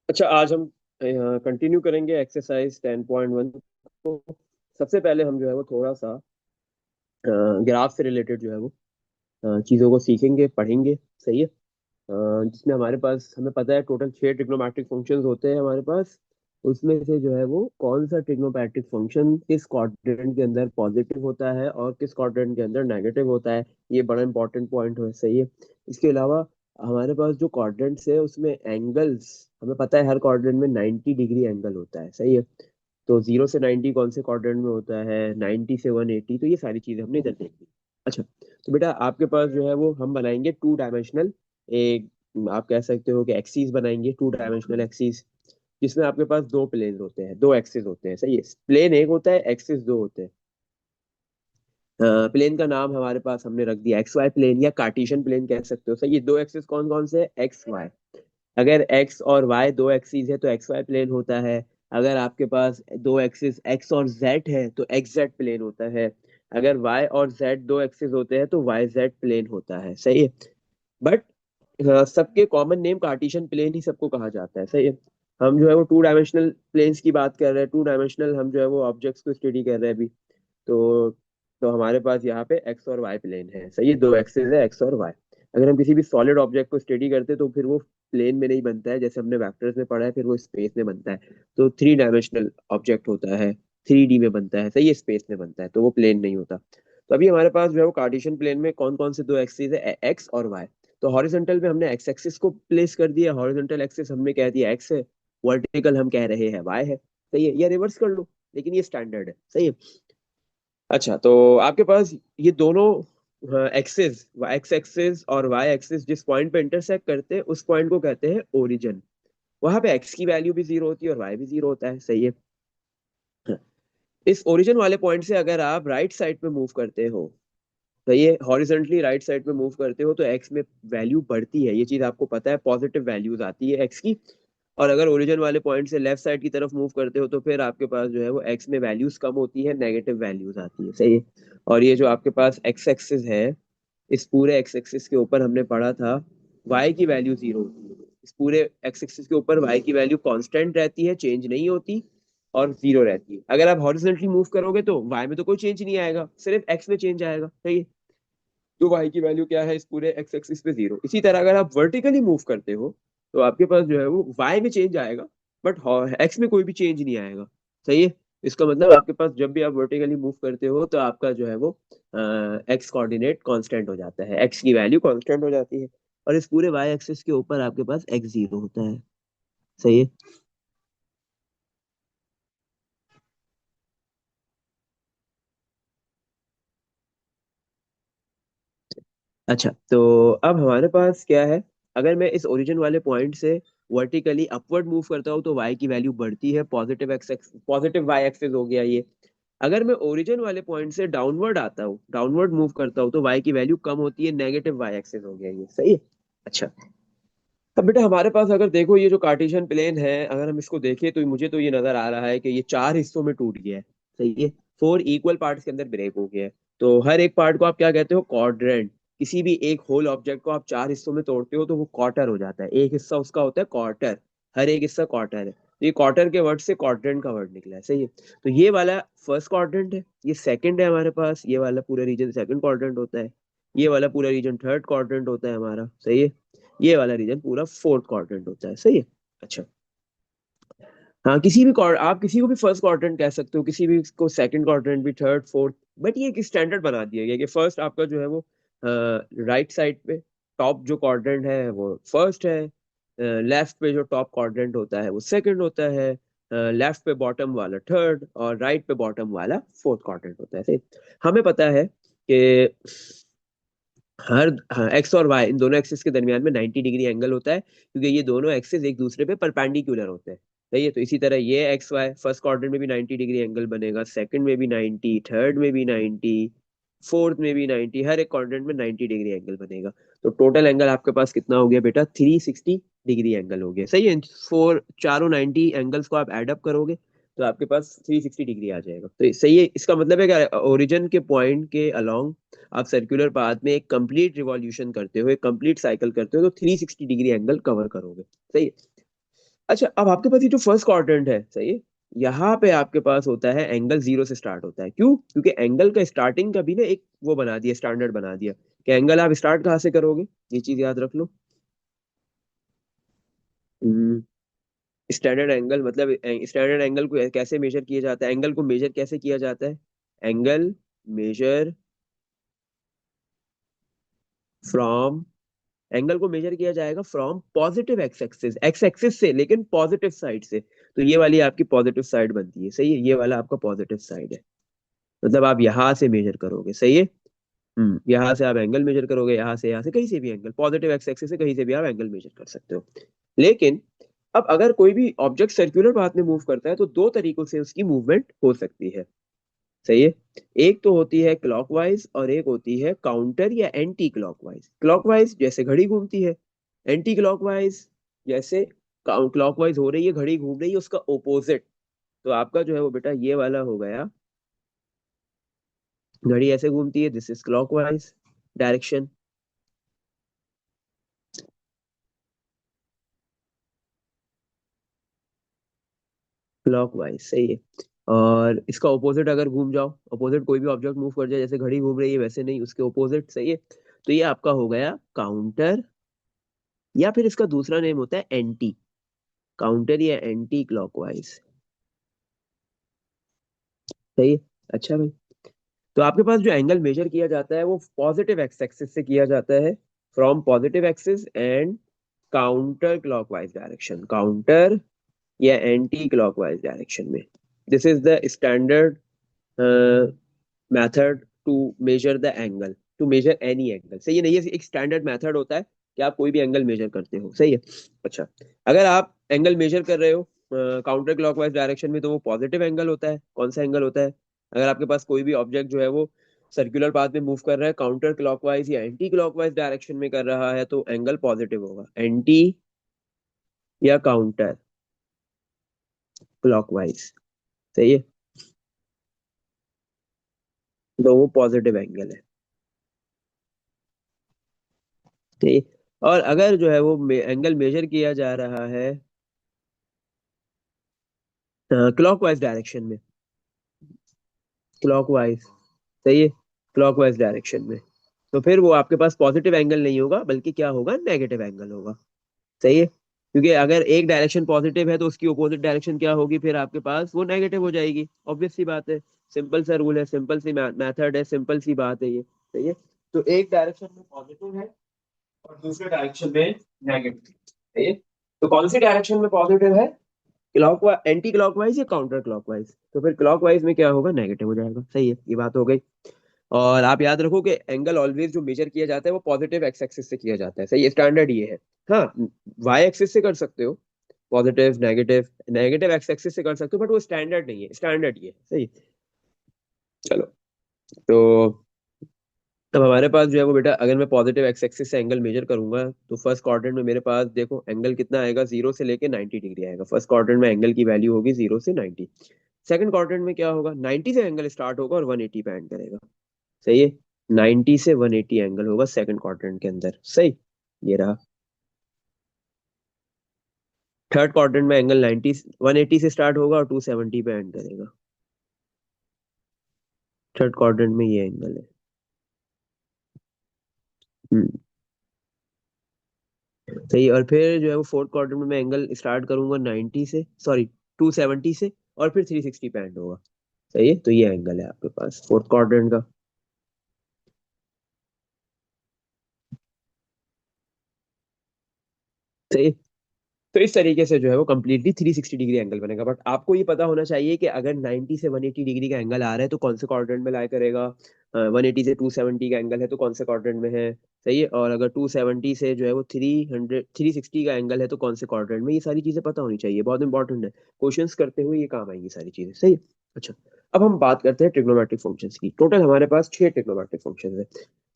अच्छा, आज हम कंटिन्यू करेंगे एक्सरसाइज 10.1 को। सबसे पहले हम जो है वो थोड़ा सा ग्राफ से रिलेटेड जो है वो चीज़ों को सीखेंगे, पढ़ेंगे। सही है। जिसमें हमारे पास, हमें पता है, टोटल 6 ट्रिग्नोमेट्रिक फंक्शंस होते हैं हमारे पास। उसमें से जो है वो कौन सा ट्रिग्नोमेट्रिक फंक्शन किस क्वाड्रेंट के अंदर पॉजिटिव होता है और किस क्वाड्रेंट के अंदर नेगेटिव होता है, ये बड़ा इंपॉर्टेंट पॉइंट है। सही है। इसके अलावा हमारे पास जो क्वाड्रेंट्स है उसमें एंगल्स, हमें पता है हर क्वाड्रेंट में 90 डिग्री एंगल होता है। सही है। तो 0 से 90 कौन से क्वाड्रेंट में होता है, 90 से 180, तो ये सारी चीजें हमने इधर देखी। अच्छा, तो बेटा आपके पास जो है वो हम बनाएंगे 2 डायमेंशनल, एक, आप कह सकते हो कि एक्सीस बनाएंगे, 2 डायमेंशनल एक्सीस। जिसमें आपके पास दो प्लेन होते हैं, दो एक्सिस होते हैं। सही है। प्लेन एक होता है, एक्सिस दो होते हैं। प्लेन का नाम हमारे पास हमने रख दिया एक्स वाई प्लेन या कार्टेशियन प्लेन कह सकते हो। सही है। दो एक्सिस कौन कौन से, एक्स वाई। अगर एक्स और वाई दो एक्सिस है तो एक्स वाई प्लेन होता है। अगर आपके पास दो एक्सिस एक्स और जेड है तो एक्स जेड प्लेन होता है। अगर वाई और जेड दो एक्सिस होते हैं तो वाई जेड प्लेन होता है। सही है। बट सबके कॉमन नेम कार्टेशियन प्लेन ही सबको कहा जाता है। सही है। हम जो है वो 2 डायमेंशनल प्लेन्स की बात कर रहे हैं, 2 डायमेंशनल हम जो है वो ऑब्जेक्ट्स को स्टडी कर रहे हैं अभी। तो तो हमारे पास यहाँ पे एक्स और वाई प्लेन है। सही है। दो एक्सिस है, एक्स और वाई। अगर हम किसी भी सॉलिड ऑब्जेक्ट को स्टडी करते हैं तो फिर वो प्लेन में नहीं बनता है, जैसे हमने वेक्टर्स में पढ़ा है, फिर वो स्पेस में बनता है। तो 3 डायमेंशनल ऑब्जेक्ट होता है, 3D में बनता है। सही है। स्पेस में बनता है तो वो प्लेन नहीं होता। तो अभी हमारे पास जो है वो कार्टेशियन प्लेन में कौन कौन से दो एक्सिस है, एक्स और वाई। तो हॉरिजॉन्टल में हमने एक्स एक्सिस को प्लेस कर दिया, हॉरिजॉन्टल एक्सिस हमने कह दिया एक्स है, वर्टिकल हम कह रहे हैं वाई है। सही है। या रिवर्स कर लो, लेकिन ये स्टैंडर्ड है। सही है। अच्छा, तो आपके पास ये दोनों एक्सिस, एक्स एक्सिस और वाई एक्सिस जिस पॉइंट पे इंटरसेक्ट करते हैं उस पॉइंट को कहते हैं ओरिजिन। वहां पे एक्स की वैल्यू भी जीरो होती है और वाई भी जीरो होता है। सही है। इस ओरिजिन वाले पॉइंट से अगर आप राइट साइड पे मूव करते हो, तो ये हॉरिजॉन्टली राइट साइड पे मूव करते हो तो एक्स में वैल्यू बढ़ती है, ये चीज आपको पता है, पॉजिटिव वैल्यूज आती है एक्स की। और अगर ओरिजिन वाले पॉइंट से लेफ्ट साइड की तरफ मूव करते हो तो फिर आपके पास जो है वो एक्स में वैल्यूज कम होती है, नेगेटिव वैल्यूज आती है। सही है। और ये जो आपके पास एक्स एक्सिस है, इस पूरे एक्स एक्सिस के ऊपर हमने पढ़ा था वाई की वैल्यू जीरो होती है। इस पूरे एक्स एक्सिस के ऊपर वाई की वैल्यू कांस्टेंट रहती है, चेंज नहीं होती, और जीरो रहती है। अगर आप हॉरिजॉन्टली मूव करोगे तो वाई में तो कोई चेंज नहीं आएगा, सिर्फ एक्स में चेंज आएगा। सही है। तो वाई की वैल्यू क्या है इस पूरे एक्स एक्सिस पे, जीरो। इसी तरह अगर आप वर्टिकली मूव करते हो तो आपके पास जो है वो वाई में चेंज आएगा, बट एक्स में कोई भी चेंज नहीं आएगा। सही है। इसका मतलब आपके पास जब भी आप वर्टिकली मूव करते हो तो आपका जो है वो एक्स कोऑर्डिनेट कांस्टेंट हो जाता है, एक्स की वैल्यू कांस्टेंट हो जाती है। और इस पूरे वाई एक्सिस के ऊपर आपके पास एक्स जीरो होता है। सही है। अच्छा, तो अब हमारे पास क्या है, अगर मैं इस ओरिजिन वाले पॉइंट से वर्टिकली अपवर्ड मूव करता हूँ तो वाई की वैल्यू बढ़ती है, positive X, positive Y axis हो गया ये। अगर मैं ओरिजिन वाले पॉइंट से डाउनवर्ड आता हूँ, डाउनवर्ड मूव करता हूँ तो वाई की वैल्यू कम होती है, नेगेटिव वाई एक्सिस हो गया ये। सही है। अच्छा, अब बेटा हमारे पास अगर देखो ये जो कार्टेशियन प्लेन है, अगर हम इसको देखें तो मुझे तो ये नजर आ रहा है कि ये 4 हिस्सों में टूट गया है। सही है। 4 इक्वल पार्ट्स के अंदर ब्रेक हो गया है। तो हर एक पार्ट को आप क्या कहते हो, क्वाड्रेंट। किसी भी एक होल ऑब्जेक्ट को आप 4 हिस्सों में तोड़ते हो तो वो क्वार्टर हो जाता है, एक हिस्सा उसका होता है क्वार्टर। हर एक हिस्सा क्वार्टर है, तो ये क्वार्टर के वर्ड से क्वाड्रेंट का वर्ड निकला है। सही है। तो ये वाला फर्स्ट क्वाड्रेंट है, ये सेकंड है हमारे पास, ये वाला पूरा रीजन सेकंड क्वाड्रेंट होता है। ये वाला पूरा रीजन थर्ड क्वाड्रेंट होता है हमारा। सही है। ये वाला रीजन पूरा फोर्थ क्वाड्रेंट होता है। सही है। अच्छा, हाँ, किसी भी आप किसी को भी फर्स्ट क्वाड्रेंट कह सकते हो, किसी भी को सेकंड क्वाड्रेंट भी, थर्ड फोर्थ। बट ये एक स्टैंडर्ड बना दिया गया कि फर्स्ट आपका जो है वो राइट साइड पे टॉप जो क्वाड्रेंट है वो फर्स्ट है, लेफ्ट पे जो टॉप क्वाड्रेंट होता है वो सेकंड होता है, लेफ्ट पे बॉटम वाला थर्ड, और राइट पे बॉटम वाला फोर्थ क्वाड्रेंट होता है। सही। हमें पता है कि हर, हाँ, एक्स और वाई इन दोनों एक्सिस के दरमियान में 90 डिग्री एंगल होता है, क्योंकि ये दोनों एक्सिस एक दूसरे पे परपेंडिकुलर होते हैं। सही है। तो इसी तरह ये एक्स वाई फर्स्ट क्वाड्रेंट में भी 90 डिग्री एंगल बनेगा, सेकंड में भी 90, थर्ड में भी 90, फोर्थ में भी 90, हर एक क्वाड्रेंट में 90 डिग्री एंगल बनेगा। तो टोटल एंगल आपके पास कितना हो गया बेटा, 360 डिग्री एंगल हो गया। सही है। फोर चारों 90 एंगल्स को आप एडअप करोगे तो आपके पास 360 डिग्री आ जाएगा। तो सही है। इसका मतलब है कि ओरिजिन के पॉइंट के अलोंग आप सर्कुलर पाथ में एक कंप्लीट रिवॉल्यूशन करते हो, एक कंप्लीट साइकिल करते हो तो 360 डिग्री एंगल कवर करोगे। सही है। अच्छा, अब आपके पास ये जो फर्स्ट क्वाड्रेंट है, सही है, यहाँ पे आपके पास होता है एंगल जीरो से स्टार्ट होता है। क्यों? क्योंकि एंगल का स्टार्टिंग का भी ना एक वो बना दिया, स्टैंडर्ड बना दिया कि एंगल आप स्टार्ट कहाँ से करोगे। ये चीज याद रख लो। स्टैंडर्ड एंगल मतलब स्टैंडर्ड एंगल को कैसे मेजर किया जाता है, एंगल को मेजर कैसे किया जाता है। एंगल मेजर फ्रॉम एंगल को मेजर किया जाएगा फ्रॉम पॉजिटिव एक्स एक्सिस से, लेकिन पॉजिटिव साइड से। तो ये वाली आपकी पॉजिटिव साइड बनती है, सही है, ये वाला आपका पॉजिटिव साइड है। मतलब आप यहाँ से मेजर करोगे, सही है। यहाँ से आप एंगल मेजर करोगे, यहाँ से कहीं से भी एंगल, पॉजिटिव एक्स एक्सिस से कहीं से भी आप एंगल मेजर कर सकते हो। लेकिन अब अगर कोई भी ऑब्जेक्ट सर्कुलर पाथ में मूव करता है तो दो तरीकों से उसकी मूवमेंट हो सकती है, सही है। एक तो होती है क्लॉकवाइज और एक होती है काउंटर या एंटी क्लॉकवाइज। क्लॉकवाइज जैसे घड़ी घूमती है, एंटी क्लॉकवाइज जैसे क्लॉकवाइज हो रही है, घड़ी घूम रही है, उसका ओपोजिट। तो आपका जो है वो बेटा ये वाला हो गया, घड़ी ऐसे घूमती है, this is clockwise direction. Clockwise, सही है। और इसका ओपोजिट अगर घूम जाओ, ओपोजिट कोई भी ऑब्जेक्ट मूव कर जाए, जैसे घड़ी घूम रही है वैसे नहीं, उसके ओपोजिट, सही है। तो ये आपका हो गया काउंटर, या फिर इसका दूसरा नेम होता है एंटी, काउंटर या एंटी क्लॉकवाइज, सही है। अच्छा भाई, तो आपके पास जो एंगल मेजर किया जाता है वो पॉजिटिव एक्स एक्सिस से किया जाता है, from positive axis and counter clockwise direction, counter या एंटी क्लॉकवाइज डायरेक्शन में। This is the standard method to measure the angle, to measure any angle, सही है। नहीं, ये एक स्टैंडर्ड मेथड होता है कि आप कोई भी एंगल मेजर करते हो, सही है। अच्छा, अगर आप एंगल मेजर कर रहे हो काउंटर क्लॉकवाइज डायरेक्शन में, तो वो पॉजिटिव एंगल होता है। कौन सा एंगल होता है? अगर आपके पास कोई भी ऑब्जेक्ट जो है वो सर्कुलर पाथ में मूव कर रहा है, काउंटर क्लॉकवाइज या एंटी क्लॉकवाइज डायरेक्शन में कर रहा है, तो एंगल पॉजिटिव होगा, एंटी या काउंटर क्लॉकवाइज, सही है। तो वो पॉजिटिव एंगल है, ठीक है। और अगर जो है वो एंगल मेजर किया जा रहा है क्लॉकवाइज डायरेक्शन में, क्लॉकवाइज, सही है, क्लॉकवाइज डायरेक्शन में, तो फिर वो आपके पास पॉजिटिव एंगल नहीं होगा, बल्कि क्या होगा, नेगेटिव एंगल होगा, सही है। क्योंकि अगर एक डायरेक्शन पॉजिटिव है तो उसकी अपोजिट डायरेक्शन क्या होगी, फिर आपके पास वो नेगेटिव हो जाएगी, ऑब्वियस सी बात है। सिंपल सा रूल है, सिंपल सी मेथड है, सिंपल सी बात है ये, सही है। तो एक डायरेक्शन में पॉजिटिव है और दूसरे डायरेक्शन में नेगेटिव, सही है। तो कौन सी डायरेक्शन में पॉजिटिव है, क्लॉक एंटी क्लॉकवाइज या काउंटर क्लॉकवाइज, तो फिर क्लॉकवाइज में क्या होगा, नेगेटिव हो जाएगा, सही है, ये बात हो गई। और आप याद रखो कि एंगल ऑलवेज जो मेजर किया जाता है वो पॉजिटिव एक्स एक्सिस से किया जाता है, सही है, स्टैंडर्ड ये है। हाँ, वाई एक्सिस से कर सकते हो, positive negative, negative x axis से कर सकते हो, बट वो स्टैंडर्ड नहीं है, स्टैंडर्ड ये है, सही। चलो, तो तब हमारे पास जो है वो बेटा, अगर मैं पॉजिटिव एक्स एक्सिस से एंगल मेजर करूंगा, तो फर्स्ट क्वाड्रेंट में मेरे पास देखो एंगल कितना आएगा, जीरो से लेके 90 डिग्री आएगा। फर्स्ट क्वाड्रेंट में एंगल की वैल्यू होगी जीरो से 90। सेकंड क्वाड्रेंट में क्या होगा, 90 से एंगल स्टार्ट होगा और 180 पे एंड करेगा, सही है। 90 से 180 एंगल होगा सेकंड क्वाड्रेंट के अंदर, सही, ये रहा। थर्ड क्वाड्रेंट में एंगल 90 180 से स्टार्ट होगा और 270 पे एंड करेगा। थर्ड क्वाड्रेंट में ये एंगल है। हम्म, सही। और फिर जो है वो फोर्थ क्वाड्रेंट में मैं एंगल स्टार्ट करूंगा 90 से, सॉरी 270 से, और फिर 360 पे एंड होगा, सही है। तो ये एंगल है आपके पास फोर्थ क्वाड्रेंट का, सही है। तो इस तरीके से जो है वो कम्प्लीटली 360 डिग्री एंगल बनेगा। बट आपको ये पता होना चाहिए कि अगर 90 से 180 डिग्री का एंगल आ रहा है तो कौन से क्वाड्रेंट में लाई करेगा, 180 से 270 का एंगल है तो कौन से क्वाड्रेंट में है, सही है। और अगर 270 से जो है वो 360 का एंगल है तो कौन से क्वाड्रेंट में, ये सारी चीजें पता होनी चाहिए, बहुत इंपॉर्टेंट है। क्वेश्चंस करते हुए ये काम आएंगी सारी चीजें, सही है। अच्छा, अब हम बात करते हैं ट्रिग्नोमेट्रिक फंक्शंस की। टोटल हमारे पास 6 ट्रिग्नोमेट्रिक फंक्शंस है।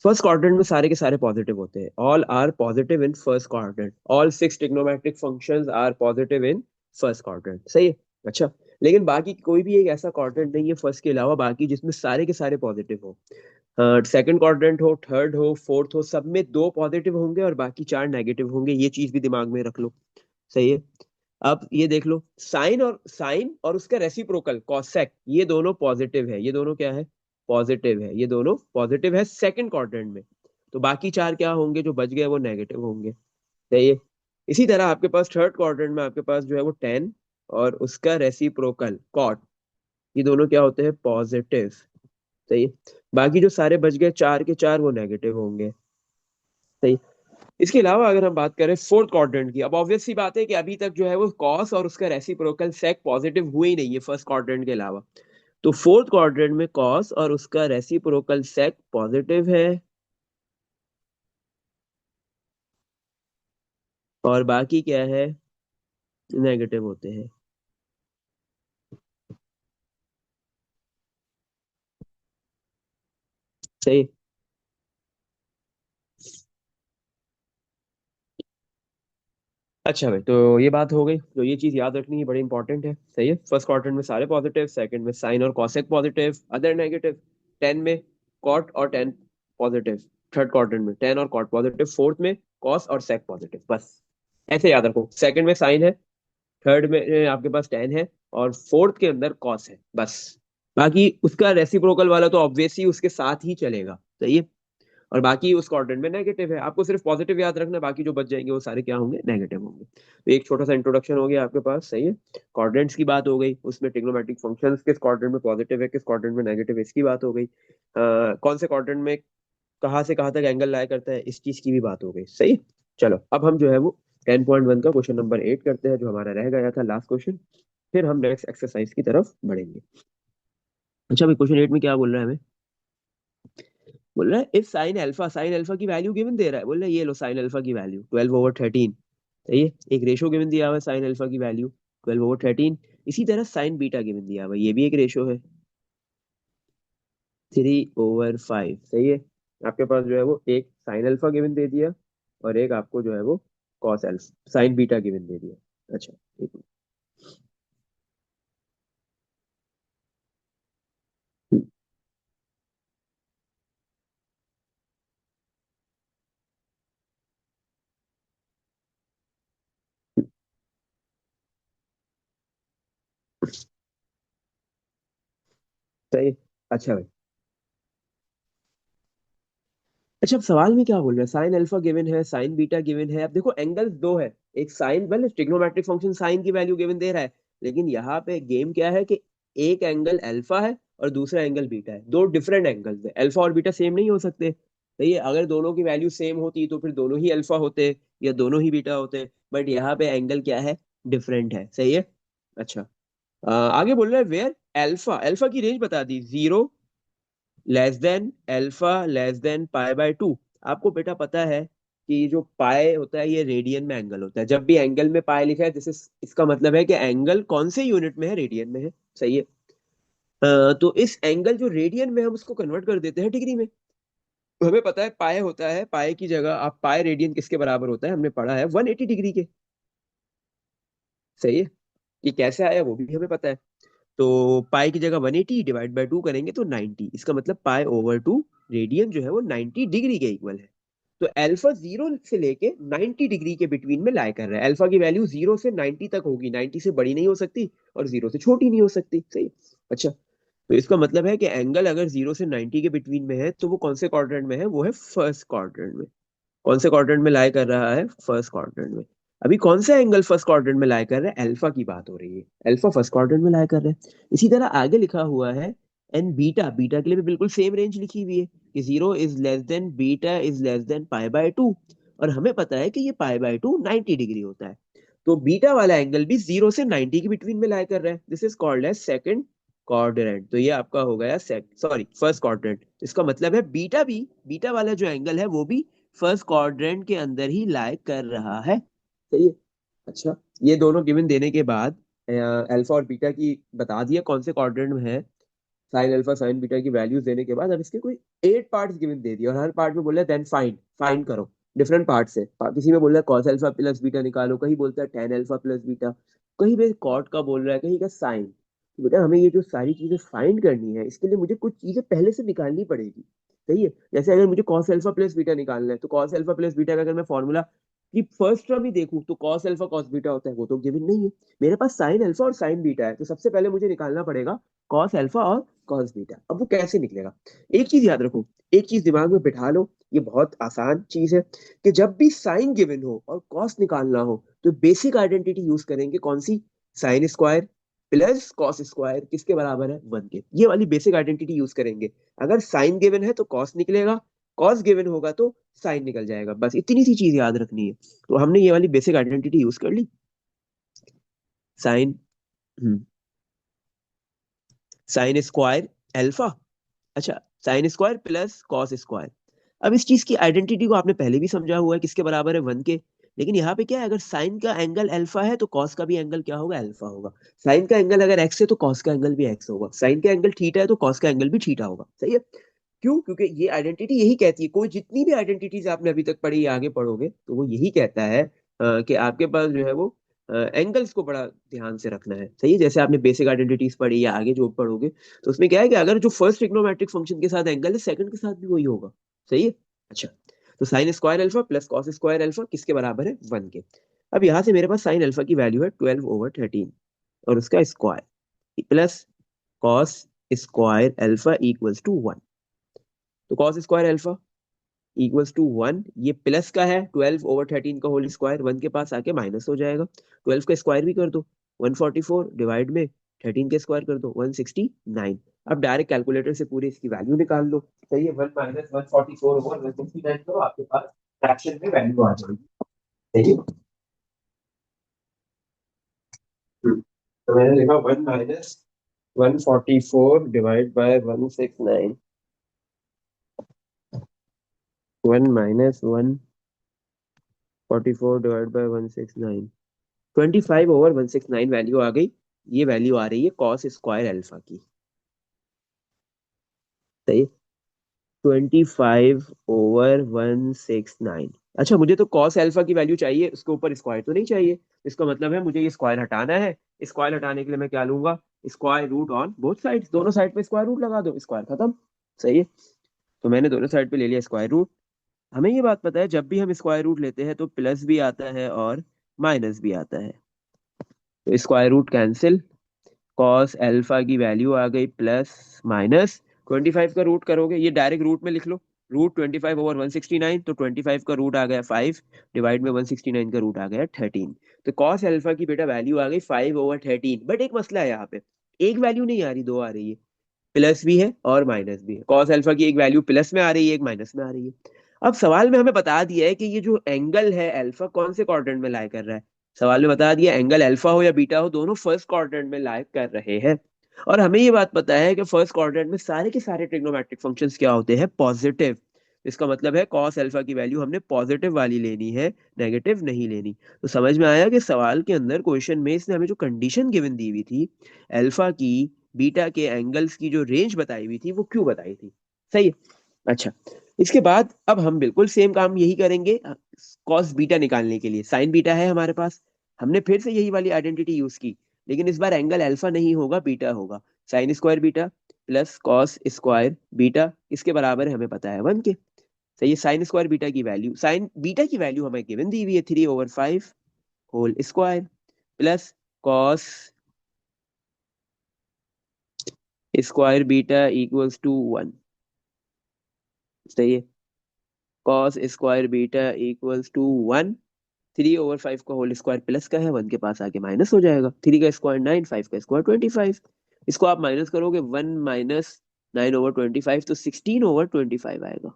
फर्स्ट क्वाड्रेंट में सारे के सारे पॉजिटिव होते हैं, all are positive in first quadrant, all 6 trigonometric functions are positive in first quadrant, सही है। अच्छा, लेकिन बाकी कोई भी एक ऐसा क्वाड्रेंट नहीं है फर्स्ट के अलावा बाकी जिसमें सारे के सारे पॉजिटिव हो। सेकंड क्वाड्रेंट हो, थर्ड हो, फोर्थ हो, सब में 2 पॉजिटिव होंगे और बाकी 4 नेगेटिव होंगे, ये चीज भी दिमाग में रख लो, सही है। अब ये देख लो, साइन और उसका रेसिप्रोकल कॉसेक, ये दोनों पॉजिटिव है, ये दोनों क्या है, पॉजिटिव है, ये दोनों पॉजिटिव है सेकंड क्वाड्रेंट में। तो बाकी चार क्या होंगे जो बच गए, वो नेगेटिव होंगे। सही है। इसी तरह आपके पास थर्ड क्वाड्रेंट में आपके पास जो है वो टेन और उसका रेसिप्रोकल कॉट, ये दोनों क्या होते हैं, पॉजिटिव। सही है। बाकी जो सारे बच गए चार के चार, वो नेगेटिव होंगे। सही। इसके अलावा अगर हम बात करें फोर्थ क्वाड्रेंट की, अब ऑब्वियस सी बात है कि अभी तक जो है वो कॉस और उसका रेसिप्रोकल सेक पॉजिटिव हुए ही नहीं है फर्स्ट क्वाड्रेंट के अलावा। तो फोर्थ क्वाड्रेंट में कॉस और उसका रेसिप्रोकल सेक पॉजिटिव है, और बाकी क्या है, नेगेटिव होते हैं। सही। अच्छा भाई, तो ये बात हो गई, तो ये चीज याद रखनी है, बड़ी इंपॉर्टेंट है। सही है। फर्स्ट क्वाड्रेंट में सारे पॉजिटिव, सेकंड में साइन और cosec positive, other negative. Ten में कॉट और टेन पॉजिटिव, थर्ड क्वाड्रेंट में टेन और कॉट पॉजिटिव, फोर्थ में कॉस और सेक पॉजिटिव, बस ऐसे याद रखो। सेकंड में साइन है, थर्ड में आपके पास टेन है, और फोर्थ के अंदर कॉस है, बस। बाकी उसका रेसिप्रोकल वाला तो ऑब्वियसली उसके साथ ही चलेगा। सही है। और बाकी उस क्वाड्रेंट में नेगेटिव है, आपको सिर्फ पॉजिटिव याद रखना, बाकी जो बच जाएंगे वो सारे क्या होंगे, नेगेटिव होंगे। तो एक छोटा सा इंट्रोडक्शन हो गया आपके पास। सही है। क्वाड्रेंट्स की बात हो गई, उसमें ट्रिग्नोमेट्रिक फंक्शंस किस क्वाड्रेंट में पॉजिटिव है, किस क्वाड्रेंट में नेगेटिव है, इसकी बात हो गई। कौन से क्वाड्रेंट में कहाँ से कहाँ तक एंगल लाया करता है, इस चीज की भी बात हो गई। सही। चलो अब हम जो है वो 10.1 का क्वेश्चन नंबर 8 करते हैं, जो हमारा रह गया था लास्ट क्वेश्चन। फिर हम नेक्स्ट एक्सरसाइज की तरफ बढ़ेंगे। अच्छा भाई, क्वेश्चन 8 में क्या बोल रहा है हमें, बोल रहा है इफ साइन अल्फा की वैल्यू गिवन दे रहा है, बोल रहा है ये लो साइन अल्फा की वैल्यू 12/13। सही है। एक रेशो गिवन दिया हुआ है साइन अल्फा की वैल्यू 12/13। इसी तरह साइन बीटा गिवन दिया हुआ है, ये भी एक रेशो है 3/5। सही है। आपके पास जो है वो एक साइन अल्फा गिवन दे दिया, और एक आपको जो है वो cos alpha sin beta given दे दिया। अच्छा ठीक है। सही। अच्छा भाई। अच्छा, अब सवाल में क्या बोल रहे हैं, साइन अल्फा गिवन है, साइन बीटा गिवन है। अब देखो एंगल्स दो है, एक साइन, मतलब ट्रिग्नोमेट्रिक फंक्शन साइन की वैल्यू गिवन दे रहा है, लेकिन यहाँ पे गेम क्या है कि एक एंगल अल्फा है और दूसरा एंगल बीटा है, दो डिफरेंट एंगल्स है। अल्फा और बीटा सेम नहीं हो सकते। सही है। अगर दोनों की वैल्यू सेम होती तो फिर दोनों ही अल्फा होते या दोनों ही बीटा होते, बट यहाँ पे एंगल क्या है, डिफरेंट है। सही है। अच्छा, आगे बोल रहा है वेयर अल्फा, अल्फा की रेंज बता दी, 0 < अल्फा π/2। आपको बेटा पता है कि जो पाए होता है ये रेडियन में एंगल होता है, जब भी एंगल में पाए लिखा है जैसे, इसका मतलब है कि एंगल कौन से यूनिट में है, रेडियन में है। सही है। तो इस एंगल जो रेडियन में, हम उसको कन्वर्ट कर देते हैं डिग्री में। तो हमें पता है पाए होता है, पाए की जगह आप पाए रेडियन किसके बराबर होता है, हमने पढ़ा है 180 डिग्री के। सही है। ये कैसे आया वो भी हमें पता है। तो पाई की जगह 180 डिवाइड बाय 2 करेंगे तो 90, इसका मतलब पाई/2 रेडियन जो है वो 90 डिग्री के इक्वल है। तो अल्फा 0 से लेके 90 डिग्री के बिटवीन में लाई कर रहा है। अल्फा की वैल्यू 0 से 90 तक होगी, 90 से बड़ी नहीं हो सकती और 0 से छोटी नहीं हो सकती। सही। अच्छा, तो इसका मतलब है कि एंगल अगर 0 से 90 के बिटवीन में है तो वो कौन से क्वाड्रेंट में है, वो है फर्स्ट क्वाड्रेंट में। कौन से क्वाड्रेंट में लाई कर रहा है, फर्स्ट क्वाड्रेंट में। अभी कौन सा एंगल फर्स्ट क्वाड्रेंट में लाई कर रहा है, अल्फा की बात हो रही है, अल्फा फर्स्ट क्वाड्रेंट में लाई कर रहा है। इसी तरह आगे लिखा हुआ है एंड बीटा, बीटा के लिए भी बिल्कुल सेम रेंज लिखी हुई है कि 0 < बीटा π/2। और हमें पता है कि ये π/2 90 डिग्री होता है। तो बीटा वाला एंगल भी 0 से 90 के बिटवीन में लाई कर रहा है, this is called as second quadrant. तो ये आपका हो गया सॉरी फर्स्ट क्वाड्रेंट। इसका मतलब है बीटा भी, बीटा वाला जो एंगल है वो भी फर्स्ट क्वाड्रेंट के अंदर ही लाई कर रहा है। सही है। अच्छा, ये दोनों गिवन देने के बाद अल्फा और बीटा की बता दिया कौन से क्वाड्रेंट में है, साइन अल्फा साइन बीटा की वैल्यूज देने के बाद अब इसके कोई 8 पार्ट्स गिवन दे दिए, और हर पार्ट में बोला देन फाइंड, फाइंड करो डिफरेंट पार्ट से। किसी में बोल रहा है कॉस अल्फा प्लस बीटा निकालो, कहीं बोलता है टेन अल्फा प्लस बीटा, कहीं पे कॉट का बोल रहा है, कहीं का साइन। तो बेटा हमें ये जो सारी चीजें फाइंड करनी है, इसके लिए मुझे कुछ चीजें पहले से निकालनी पड़ेगी। सही है। जैसे अगर मुझे कॉस अल्फा प्लस बीटा निकालना है, तो कॉस अल्फा प्लस बीटा का अगर मैं फॉर्मूला कि फर्स्ट टर्म ही देखूं तो कॉस अल्फा कॉस बीटा होता है, वो तो गिवन नहीं है। मेरे पास साइन अल्फा और साइन बीटा है, तो सबसे पहले मुझे निकालना पड़ेगा कॉस अल्फा और कॉस बीटा। अब वो कैसे निकलेगा? एक चीज याद रखो, एक चीज दिमाग में बिठा लो, ये बहुत आसान चीज है कि जब भी साइन गिवन हो और कॉस निकालना हो तो बेसिक आइडेंटिटी यूज करेंगे। कौन सी? Sin square plus cos square किसके बराबर है? 1 के। ये वाली बेसिक आइडेंटिटी यूज करेंगे। अगर साइन गिवन है तो कॉस निकलेगा, कॉस गिवन होगा तो साइन निकल जाएगा। बस इतनी सी चीज याद रखनी है। तो हमने ये वाली बेसिक आइडेंटिटी यूज कर ली। साइन साइन स्क्वायर अल्फा, अच्छा, sign square plus cos square. अब इस चीज की आइडेंटिटी को आपने पहले भी समझा हुआ है, किसके बराबर है? 1 के। लेकिन यहाँ पे क्या है, अगर साइन का एंगल अल्फा है तो कॉस का भी एंगल क्या होगा? अल्फा होगा। साइन का एंगल अगर एक्स है तो कॉस का एंगल भी एक्स होगा। साइन का एंगल थीटा है तो कॉस का एंगल भी थीटा होगा। सही है। क्यों? क्योंकि ये आइडेंटिटी यही कहती है, कोई जितनी भी आइडेंटिटीज आपने अभी तक पढ़ी या आगे पढ़ोगे तो वो यही कहता है कि आपके पास जो है वो एंगल्स को बड़ा ध्यान से रखना है। सही है। जैसे आपने बेसिक आइडेंटिटीज पढ़ी या आगे जो पढ़ोगे तो उसमें क्या है कि अगर जो फर्स्ट ट्रिग्नोमेट्रिक फंक्शन के साथ एंगल है, सेकंड के साथ भी वही होगा। सही है। अच्छा, तो sine square alpha plus cos square alpha किसके बराबर है? 1 के। अब यहाँ से मेरे पास साइन अल्फा की वैल्यू है 12/13 और उसका square plus cos square alpha equals to 1। तो cos square alpha equals to 1, ये प्लस का है 12/13 का होल स्क्वायर, 1 के पास आके माइनस हो जाएगा। 12 का स्क्वायर भी कर दो, 144 डिवाइड में 13 के स्क्वायर कर दो, 169। अब डायरेक्ट कैलकुलेटर से पूरी इसकी वैल्यू निकाल लो। सही है। 1 माइनस 144/169 करो, आपके पास फ्रैक्शन में वैल्यू आ जाएगी। सही है। तो मैंने लिखा 1 minus 144 divide by 169, 1 minus 144 divide by 169, 25/169 value आ गई। ये वैल्यू आ रही है कॉस स्क्वायर अल्फा की। सही। 25/169। अच्छा, मुझे तो कॉस अल्फा की वैल्यू चाहिए, उसके ऊपर स्क्वायर तो नहीं चाहिए। इसका मतलब है मुझे ये स्क्वायर हटाना है। स्क्वायर हटाने के लिए मैं क्या लूंगा? Square root on both sides. दोनों साइड पे स्क्वायर रूट लगा दो, स्क्वायर खत्म। सही है। तो मैंने दोनों साइड पे ले लिया स्क्वायर रूट। हमें ये बात पता है जब भी हम स्क्वायर रूट लेते हैं तो प्लस भी आता है और माइनस भी आता है। तो square root cancel, cos alpha की वैल्यू आ गई प्लस माइनस 25 का रूट करोगे, ये डायरेक्ट रूट में लिख लो। रूट 25/169, तो 25 का रूट आ गया 5 डिवाइड में 169 का रूट आ गया 13। तो कॉस अल्फा की बेटा वैल्यू आ गई 5/13। बट एक मसला है यहाँ पे, एक वैल्यू नहीं आ रही, दो आ रही है। प्लस भी है और माइनस भी है। कॉस अल्फा की एक वैल्यू प्लस में आ रही है, एक माइनस में आ रही है। अब सवाल में हमें बता दिया है कि ये जो एंगल है अल्फा कौन से क्वाड्रेंट में लाई कर रहा है। सवाल में बता दिया एंगल अल्फा हो या बीटा हो, दोनों फर्स्ट क्वाड्रेंट में लाई कर रहे हैं। और हमें ये बात पता है कि फर्स्ट क्वाड्रेंट में सारे के सारे ट्रिग्नोमेट्रिक फंक्शंस क्या होते हैं? पॉजिटिव। इसका मतलब है कॉस अल्फा की वैल्यू हमने पॉजिटिव वाली लेनी है, नेगेटिव नहीं लेनी। तो समझ में आया कि सवाल के अंदर क्वेश्चन में इसने हमें जो कंडीशन गिवन दी हुई थी अल्फा की, बीटा के एंगल्स की जो रेंज बताई हुई थी वो क्यों बताई थी। सही है। अच्छा, इसके बाद अब हम बिल्कुल सेम काम यही करेंगे कॉस बीटा निकालने के लिए। साइन बीटा है हमारे पास, हमने फिर से यही वाली आइडेंटिटी यूज की, लेकिन इस बार एंगल अल्फा नहीं होगा, बीटा होगा। Sign square beta plus cos square beta इसके बराबर है, हमें पता है 1 के। सही है। साइन स्क्वायर बीटा की वैल्यू, साइन बीटा की वैल्यू हमें गिवन दी हुई है 3/5 whole square plus cos square beta equals to 1। सही है। Cos square beta equals to 1। 3/5 का होल स्क्वायर प्लस का है, 1 के पास आके माइनस हो जाएगा। 3 का स्क्वायर 9, 5 का स्क्वायर 25। इसको आप माइनस करोगे, 1 माइनस 9/25 तो 16/25 आएगा।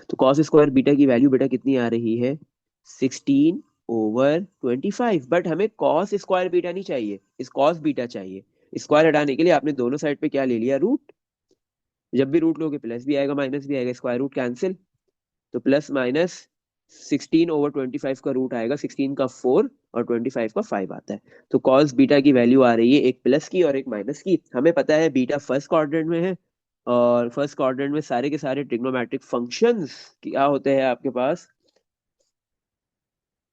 तो कॉस स्क्वायर बीटा की वैल्यू बेटा कितनी आ रही है? 16/25। बट हमें कॉस स्क्वायर बीटा नहीं चाहिए, इस कॉस बीटा चाहिए। स्क्वायर हटाने के लिए आपने दोनों साइड पे क्या ले लिया? रूट। जब भी रूट लोगे प्लस भी आएगा माइनस भी आएगा, स्क्वायर रूट कैंसिल। तो प्लस माइनस 16/25 का रूट आएगा, 16 का 4 और 25 का 5 आता है। तो कॉस बीटा की वैल्यू आ रही है एक प्लस की और एक माइनस की। हमें पता है बीटा फर्स्ट क्वाड्रेंट में है, और फर्स्ट क्वाड्रेंट में सारे के सारे ट्रिग्नोमेट्रिक फंक्शंस क्या होते हैं आपके पास?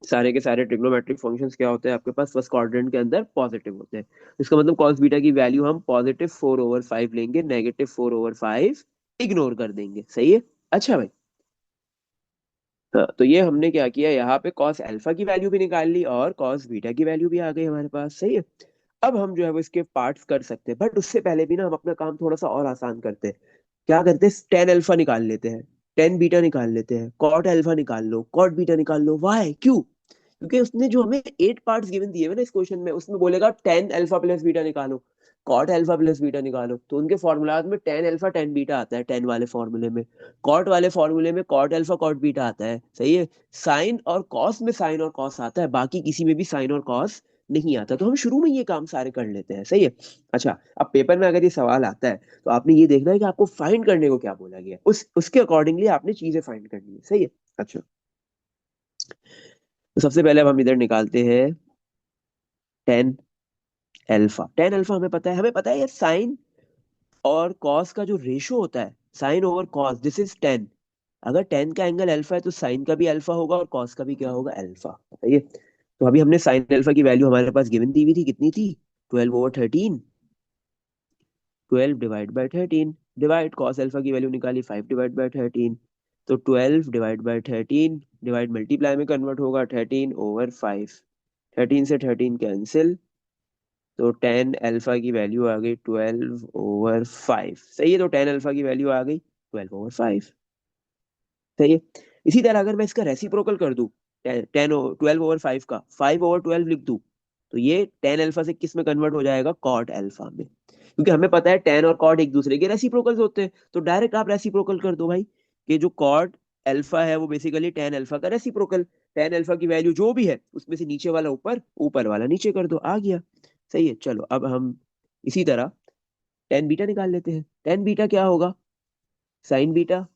सारे के सारे ट्रिग्नोमेट्रिक फंक्शंस क्या होते हैं आपके पास? फर्स्ट क्वाड्रेंट के अंदर पॉजिटिव होते हैं। इसका मतलब कॉस बीटा की वैल्यू हम +4/5 लेंगे, -4/5 इग्नोर कर देंगे। सही है। अच्छा भाई, हाँ, तो ये हमने क्या किया, यहाँ पे कॉस अल्फा की वैल्यू भी निकाल ली और कॉस बीटा की वैल्यू भी आ गई हमारे पास। सही है। अब हम जो है वो इसके पार्ट्स कर सकते हैं, बट उससे पहले भी ना हम अपना काम थोड़ा सा और आसान करते हैं। क्या करते हैं, टेन अल्फा निकाल लेते हैं, टेन बीटा निकाल लेते हैं, कॉट अल्फा निकाल लो, कॉट बीटा निकाल लो। वाई, क्यों? क्योंकि उसने जो हमें 8 पार्ट्स गिवन दिए हुए ना इस क्वेश्चन में, उसमें बोलेगा टेन अल्फा प्लस बीटा निकालो, कॉट अल्फा प्लस बीटा निकालो, तो उनके फॉर्मूलाज में टेन अल्फा टेन बीटा आता है, टेन वाले फॉर्मूले में। कॉट वाले फॉर्मूले में कॉट अल्फा कॉट बीटा आता है। सही है। साइन और कॉस में साइन और कॉस आता है, बाकी किसी में भी साइन और कॉस नहीं आता। तो हम शुरू में ये काम सारे कर लेते हैं। सही है। अच्छा, अब पेपर में अगर ये सवाल आता है तो आपने ये देखना है कि आपको फाइंड करने को क्या बोला गया है, उसके अकॉर्डिंगली आपने चीजें फाइंड करनी है। सही है। अच्छा, तो सबसे पहले अब हम इधर निकालते हैं टेन अल्फा। टेन अल्फा हमें पता है ये साइन और कॉस का जो रेशो होता है, sine over cos, this is tan. अगर टेन का एंगल अल्फा है तो साइन का भी अल्फा होगा और कॉस का भी क्या होगा, अल्फा। बताइए। तो अभी हमने साइन अल्फा की वैल्यू हमारे पास गिवन दी हुई थी, कितनी थी, 12/13। 12 divide by 13, divide cos alpha की वैल्यू निकाली 5/13। तो 12 डिवाइड बाय 13 डिवाइड मल्टीप्लाई में कन्वर्ट होगा 13/5। 13 से 13 कैंसिल, तो टेन अल्फा की वैल्यू आ गई 12/5। सही है। तो टेन अल्फा की वैल्यू आ गई 12/5। सही है। इसी तरह अगर मैं इसका रेसिप्रोकल कर दूं, टेन 12/5 का 5/12 लिख दूं, तो ये टेन अल्फा से किस में कन्वर्ट हो जाएगा, कॉट अल्फा में। क्योंकि हमें पता है टेन और कॉट एक दूसरे के रेसिप्रोकल्स होते हैं, तो डायरेक्ट आप रेसिप्रोकल कर दो भाई, कि जो कॉट अल्फा है वो बेसिकली टेन अल्फा का रेसिप्रोकल। टेन अल्फा की वैल्यू जो भी है उसमें से नीचे वाला ऊपर, ऊपर वाला नीचे कर दो, आ गया। सही है। चलो अब हम इसी तरह टेन बीटा निकाल लेते हैं। टेन बीटा क्या होगा, sign beta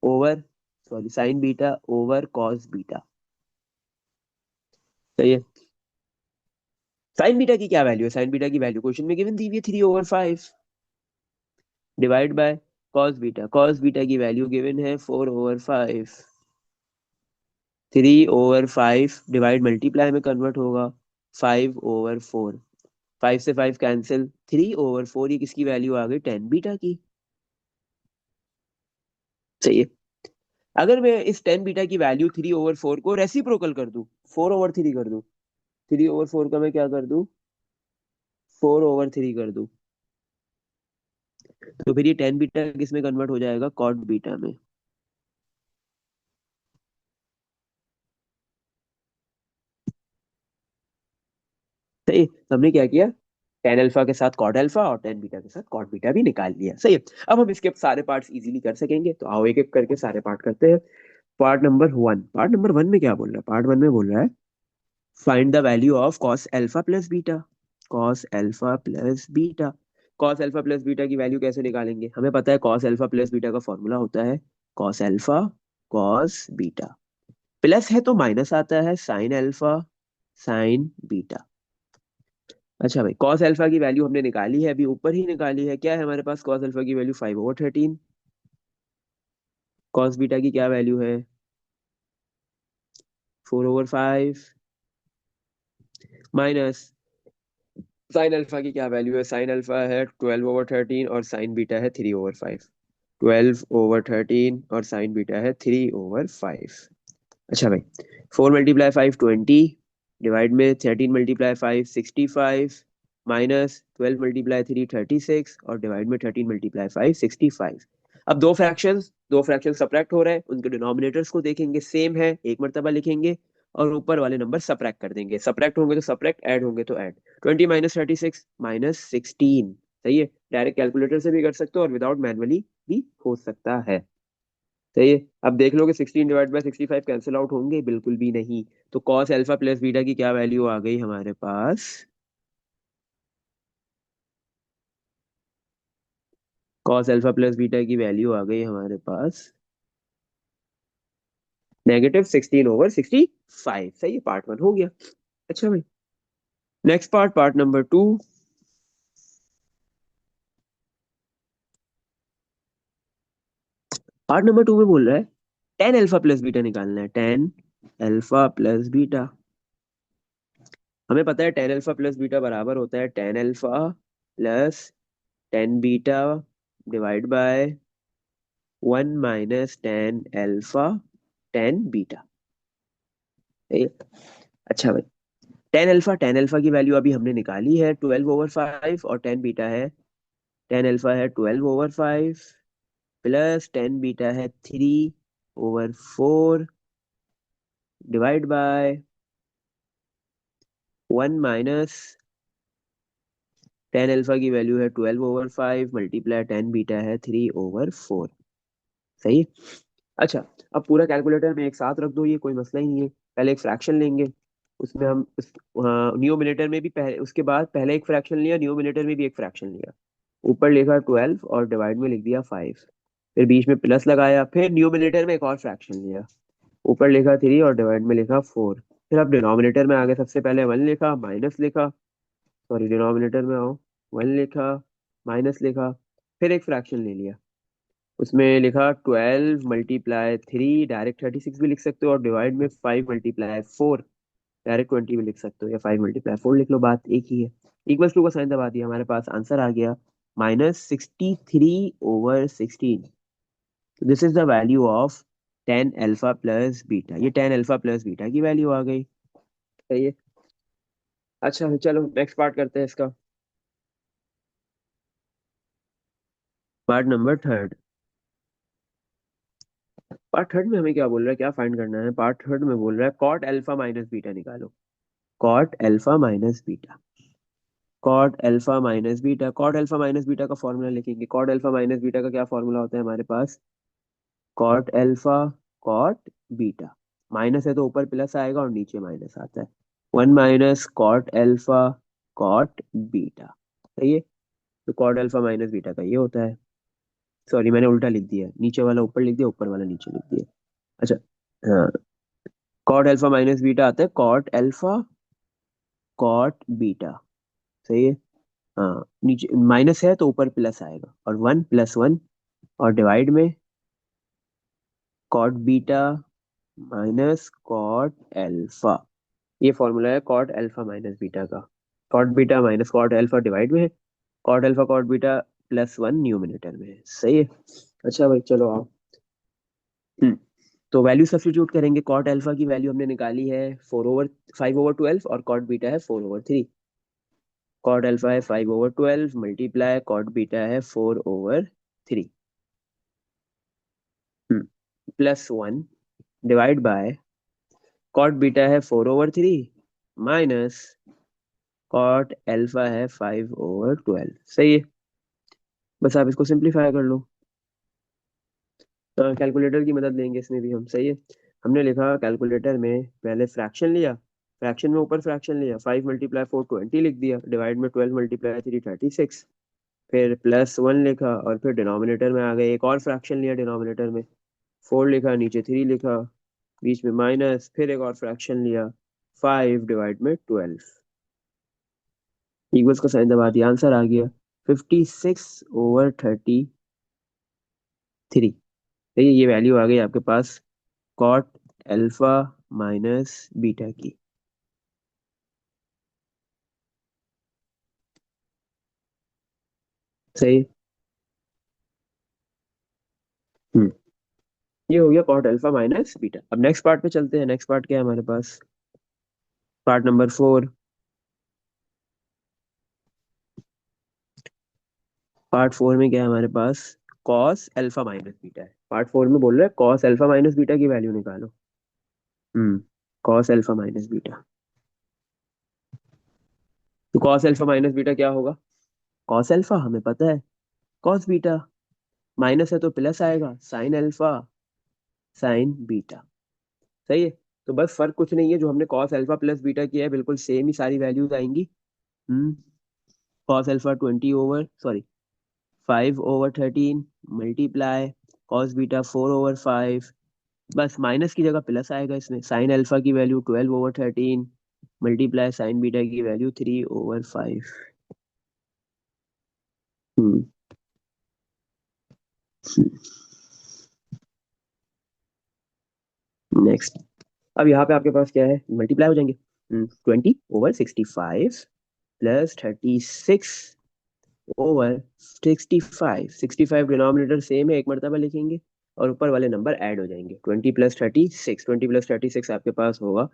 over, sorry, sign beta over cos beta. सही है। साइन बीटा की क्या वैल्यू है, साइन बीटा की वैल्यू क्वेश्चन में गिवन दी हुई है 3/5, divide by cos beta. Cos beta की वैल्यू गिवन है 4/5। 3/5 डिवाइड मल्टीप्लाई में कन्वर्ट होगा 5/4। 5 से 5 कैंसिल, 3/4, ये किसकी वैल्यू आ गई, टेन बीटा की। सही है। अगर मैं इस टेन बीटा की वैल्यू 3/4 को रेसिप्रोकल कर दूं, 4/3 कर दूं, 3/4 का मैं क्या कर दूं, 4/3 कर दूं, तो फिर ये टेन बीटा किस में कन्वर्ट हो जाएगा, कॉट बीटा में। सही है। तो हमने क्या किया, टेन अल्फा के साथ कॉट अल्फा और टेन बीटा के साथ कॉट बीटा भी निकाल लिया। सही है। अब हम इसके सारे पार्ट्स इजीली कर सकेंगे, तो आओ एक एक करके सारे पार्ट करते हैं। पार्ट नंबर 1, पार्ट नंबर 1 में क्या बोल रहा है, पार्ट 1 में बोल रहा है find the value of cos alpha plus beta. Cos alpha plus beta, cos alpha plus beta की वैल्यू कैसे निकालेंगे, हमें पता है कॉस अल्फा प्लस बीटा का फॉर्मूला होता है cos alpha cos beta, plus है तो माइनस आता है साइन अल्फा साइन बीटा। अच्छा भाई, कॉस अल्फा की वैल्यू हमने निकाली है, अभी ऊपर ही निकाली है। क्या है हमारे पास, कॉस अल्फा की वैल्यू 5/13। कॉस बीटा की क्या वैल्यू है, 4/5, माइनस साइन अल्फा की क्या वैल्यू है, साइन अल्फा है 12/13 और साइन बीटा है 3/5। 12/13 और साइन बीटा है 3/5। अच्छा भाई, 4 × 5 20, डिवाइड में 13 × 5 65, माइनस 12 × 3 36, और डिवाइड में 13 × 5 65। अब दो फ्रैक्शन सब्ट्रैक्ट हो रहे हैं, उनके डिनोमिनेटर्स को देखेंगे, सेम है, एक मर्तबा लिखेंगे और ऊपर वाले नंबर सब्ट्रैक्ट कर देंगे। सब्ट्रैक्ट होंगे तो सब्ट्रैक्ट, ऐड होंगे तो ऐड। 20 - 36 - 16, सही है। डायरेक्ट कैलकुलेटर से भी कर सकते हो और विदाउट मैनुअली भी हो सकता है। सही है। अब देख लो कि 16 / 65 कैंसिल आउट होंगे, बिल्कुल भी नहीं। तो कॉस अल्फा प्लस बीटा की क्या वैल्यू आ गई हमारे पास, कॉस अल्फा प्लस बीटा की वैल्यू आ गई हमारे पास -16/65। सही है, पार्ट 1 हो गया। अच्छा भाई, next part, part number 2। Part number 2 में बोल रहा है टेन अल्फा प्लस बीटा निकालना है, टेन अल्फा प्लस बीटा। हमें पता है टेन अल्फा प्लस बीटा बराबर होता है ten alpha plus tan beta divide by 1 minus tan alpha tan beta. अच्छा भाई, टेन अल्फा की वैल्यू अभी हमने निकाली है 12/5, और टेन बीटा है, टेन अल्फा है 12/5 प्लस टेन बीटा है 3/4 divide by 1 minus tan alpha की वैल्यू है 12/5 मल्टीप्लाई टेन बीटा है 3/4। सही। अच्छा, अब पूरा कैलकुलेटर में एक साथ रख दो, ये कोई मसला ही नहीं है। पहले एक फ्रैक्शन लेंगे, उसमें हम न्यूमरेटर में भी पहले, उसके बाद पहले एक फ्रैक्शन लिया, न्यूमरेटर में भी एक फ्रैक्शन लिया। ऊपर लिखा 12 और डिवाइड में लिख दिया 5। फिर बीच में प्लस लगाया, फिर न्यूमरेटर में एक और फ्रैक्शन लिया। ऊपर लिखा 3 और डिवाइड में लिखा 4। फिर अब डिनोमिनेटर में आगे सबसे पहले 1 लिखा, माइनस लिखा, सॉरी डिनोमिनेटर में आओ, 1 लिखा, माइनस लिखा, फिर एक फ्रैक्शन ले लिया। उसमें लिखा 12 × 3, डायरेक्ट 36 भी लिख सकते हो, और डिवाइड में 5 × 4, डायरेक्ट 20 भी लिख सकते हो, या 5 × 4 लिख लो, बात एक ही है। इक्वल्स टू का साइन दबा दिया, हमारे पास आंसर आ गया -63/16। This is the value of ten alpha plus beta. ये टेन अल्फा प्लस बीटा की वैल्यू आ गई। सही है। अच्छा चलो नेक्स्ट पार्ट करते हैं इसका, part number third. Part third में हमें क्या बोल रहा है, क्या फाइंड करना है? पार्ट थर्ड में बोल रहा है कॉट अल्फा माइनस बीटा निकालो। Cot alpha minus beta, cot alpha minus beta, cot alpha minus beta का फॉर्मूला लिखेंगे। कॉट अल्फा माइनस बीटा का क्या फॉर्मूला होता है हमारे पास? Cot alpha cot beta, minus है तो ऊपर प्लस आएगा और नीचे माइनस आता है। 1 minus cot alpha cot beta. सही है। तो कॉट अल्फा माइनस बीटा का ये होता है। सॉरी मैंने उल्टा लिख दिया, नीचे वाला ऊपर लिख दिया, ऊपर वाला नीचे लिख दिया। अच्छा, हाँ, कॉट अल्फा माइनस बीटा आता है कॉट अल्फा कॉट बीटा। सही है। हाँ, नीचे माइनस है तो ऊपर प्लस आएगा, और 1 + 1, और डिवाइड में cot beta minus cot alpha. ये फॉर्मूला है कॉट अल्फा माइनस बीटा का। Cot beta minus cot alpha divide में है, cot alpha cot beta +1 numerator में है। सही है। अच्छा भाई चलो आओ। हम्म तो वैल्यू सब्स्टिट्यूट करेंगे। कॉट अल्फा की वैल्यू हमने निकाली है 4/5/12, और कॉट बीटा है 4/3। कॉट अल्फा है 5/12 मल्टीप्लाई कॉट बीटा है 4/3, +1 डिवाइड बाय कॉट बीटा है 4/3 माइनस कॉट अल्फा है 5/12। सही है। बस आप इसको सिंप्लीफाई कर लो। कैलकुलेटर की मदद लेंगे इसमें भी हम। सही है। हमने लिखा कैलकुलेटर में, पहले फ्रैक्शन लिया, फ्रैक्शन में ऊपर फ्रैक्शन लिया, 5 × 4 20 लिख दिया, डिवाइड में 12 × 3 36, फिर +1 लिखा, और फिर डिनोमिनेटर में आ गए, एक और फ्रैक्शन लिया डिनोमिनेटर में, 4 लिखा, नीचे 3 लिखा, बीच में माइनस, फिर एक और फ्रैक्शन लिया, 5/12, इक्वल्स का साइन दबा दिया, आंसर आ गया 56/33। ये वैल्यू आ गई आपके पास कॉट अल्फा माइनस बीटा की। सही। हम्म ये हो गया कॉट अल्फा माइनस बीटा। अब नेक्स्ट पार्ट पे चलते हैं। नेक्स्ट पार्ट क्या है हमारे पास? Part number 4। पार्ट 4 में क्या है हमारे पास? कॉस अल्फा माइनस बीटा है। पार्ट 4 में बोल रहे हैं कॉस अल्फा माइनस बीटा की वैल्यू निकालो। Cos alpha minus beta. तो कॉस अल्फा माइनस बीटा क्या होगा? कॉस अल्फा हमें पता है, कॉस बीटा, माइनस है तो प्लस आएगा, साइन अल्फा साइन बीटा। सही है। तो बस फर्क कुछ नहीं है, जो हमने कॉस अल्फा प्लस बीटा किया है बिल्कुल सेम ही सारी वैल्यूज आएंगी। हम्म cos alpha 5/13 multiply cos beta 4/5, बस माइनस की जगह प्लस आएगा इसमें। साइन अल्फा की वैल्यू 12/13 मल्टीप्लाई साइन बीटा की वैल्यू 3/5। हम्म नेक्स्ट। अब यहाँ पे आपके पास क्या है, मल्टीप्लाई हो जाएंगे। 20/65 +36/65। 65 डिनोमिनेटर सेम है, एक मरतबा लिखेंगे, और ऊपर वाले नंबर ऐड हो जाएंगे। 20 + 36, 20 + 36 आपके पास होगा